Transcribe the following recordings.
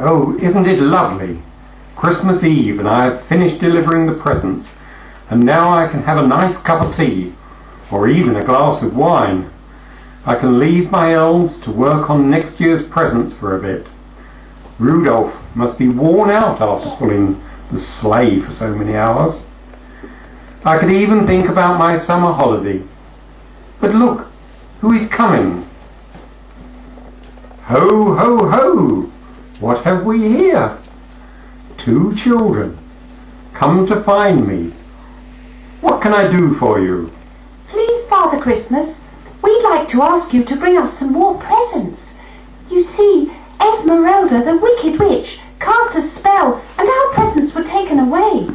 Oh, isn't it lovely? Christmas Eve and I have finished delivering the presents, and now I can have a nice cup of tea, or even a glass of wine. I can leave my elves to work on next year's presents for a bit. Rudolph must be worn out after pulling the sleigh for so many hours. I could even think about my summer holiday. But look, who is coming? Ho, ho, ho! What have we here? 2 children, come to find me. What can I do for you? Please, Father Christmas, we'd like to ask you to bring us some more presents. You see, Esmeralda, the wicked witch, cast a spell and our presents were taken away.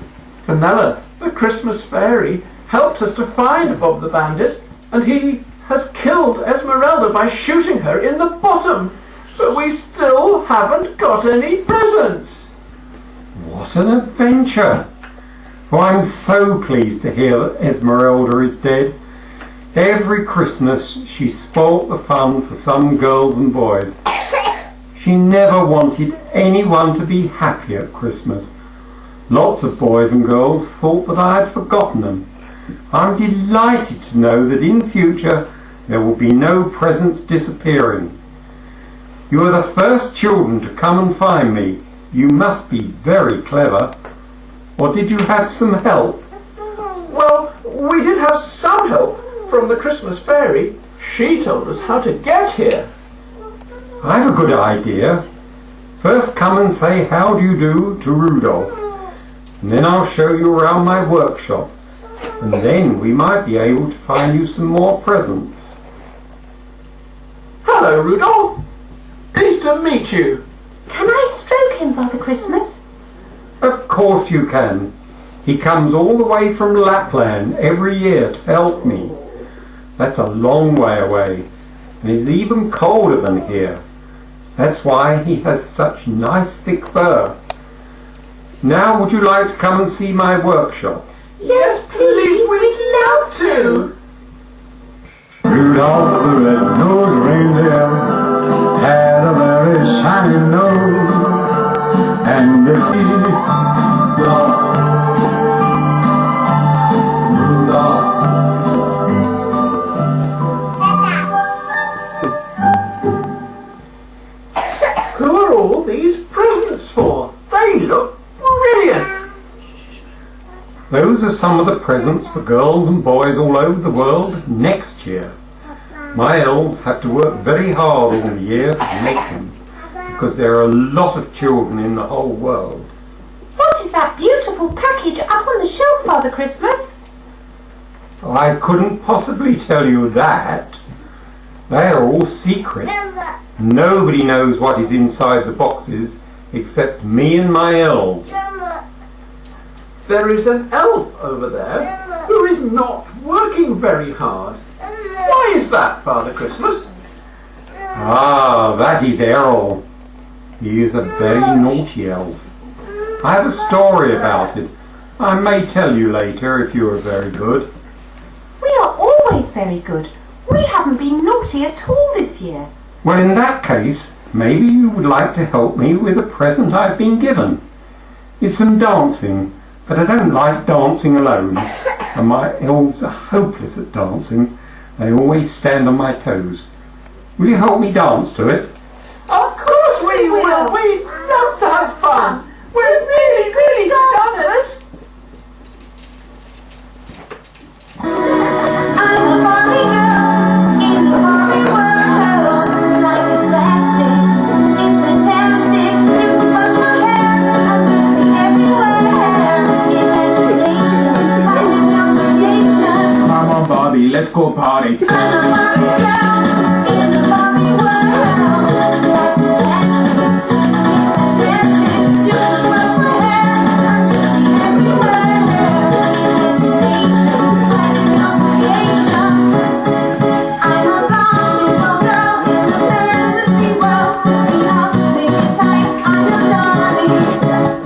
Fenella, the Christmas fairy, helped us to find Bob the Bandit, and he has killed Esmeralda by shooting her in the bottom. But we still haven't got any presents. What an adventure! Oh, I'm so pleased to hear that Esmeralda is dead. Every Christmas she spoilt the fun for some girls and boys. She never wanted anyone to be happy at Christmas. Lots of boys and girls thought that I had forgotten them. I'm delighted to know that in future there will be no presents disappearing. You are the first children to come and find me. You must be very clever. Or did you have some help? Well, we did have some help from the Christmas fairy. She told us how to get here. I have a good idea. First come and say how do you do to Rudolph. And then I'll show you around my workshop. And then we might be able to find you some more presents. Hello, Rudolph. Pleased to meet you. Can I stroke him, Father Christmas? Of course you can. He comes all the way from Lapland every year to help me. That's a long way away, and it's even colder than here. That's why he has such nice thick fur. Now would you like to come and see my workshop? Yes, please, we'd love to. Rudolph the red-nosed reindeer had a very shiny nose, and if he Rudolph, Who are all these presents for? They look brilliant. Those are some of the presents for girls and boys all over the world next year. My elves have to work very hard all the year to make them, because there are a lot of children in the whole world. What is that beautiful package up on the shelf, Father Christmas? I couldn't possibly tell you that. They are all secret. Nobody knows what is inside the boxes except me and my elves. There is an elf over there who is not working very hard. Why is that, Father Christmas? Ah, that is Errol. He is a very naughty elf. I have a story about it. I may tell you later if you are very good. We are always very good. We haven't been naughty at all this year. Well, in that case, maybe you would like to help me with a present I've been given. It's some dancing, but I don't like dancing alone, and my elves are hopeless at dancing. They always stand on my toes. Will you help me dance to it? Of course we will. We'd love to have fun. We're really good dancers. I'm a Barbie girl in the Barbie world. Life is plastic, it's fantastic. You can brush my hair, I'm thirsty everywhere. Imagination, life is your creation. come on Bobby, let's go party. I'm a Barbie girl in the Barbie world. Life is plastic, it's fantastic. You can brush my hair, I'm thirsty everywhere. Imagination, life is your creation. I'm a Barbie girl in the fantasy world. We have to make it tight. I'm your darling.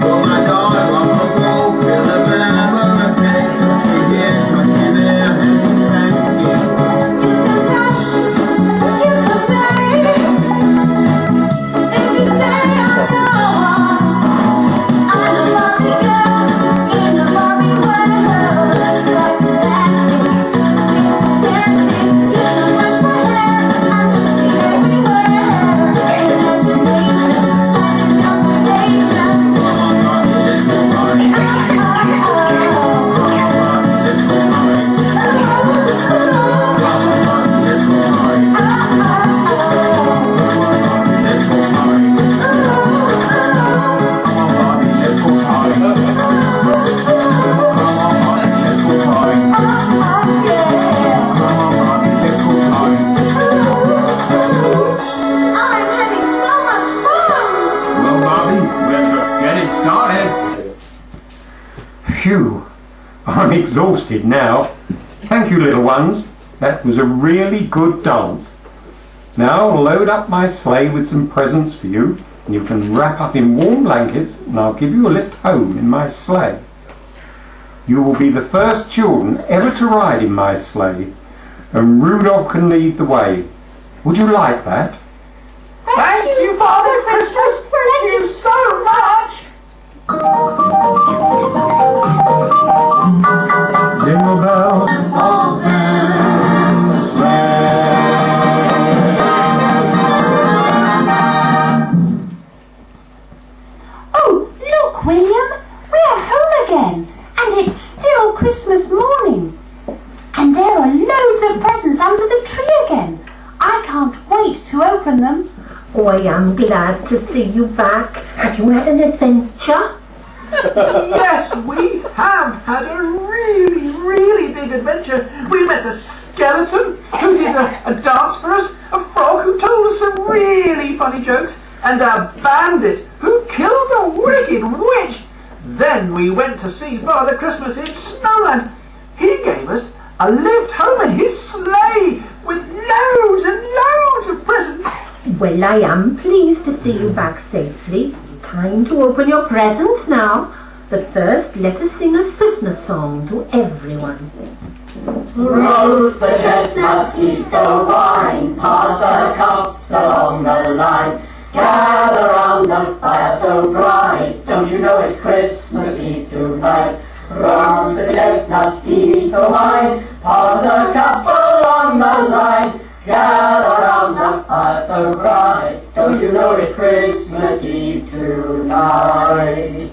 Oh my God, I'm a fool, feel the venom of the pain. You get touchy there, and you You can touch Phew, I'm exhausted now. Thank you, little ones. That was a really good dance. Now I'll load up my sleigh with some presents for you, and you can wrap up in warm blankets, and I'll give you a lift home in my sleigh. You will be the first children ever to ride in my sleigh, and Rudolph can lead the way. Would you like that? Thank you, Father Christmas. Thank you so much. Jingle bells, All bells Oh, look, William, we're home again, and it's still Christmas morning. And there are loads of presents under the tree again. I can't wait to open them. Oh, I am glad to see you back. Have you had an adventure? Yes, we have had a really big adventure. We met a skeleton who did a dance for us, a frog who told us some really funny jokes, and a bandit who killed a wicked witch. Then we went to see Father Christmas in Snowland. He gave us a lift home in his sleigh with loads and loads of presents. Well, I am pleased to see you back safely. Time to open your presents now. But first, let us sing a Christmas song to everyone. Roast the chestnuts, keep the wine, pass the cups along the line. Gather round the fire so bright, don't you know it's Christmas Eve tonight? Roast the chestnuts, keep the wine, pass the cups along the line. Gather round the fire so bright, don't you know it's Christmas Eve tonight?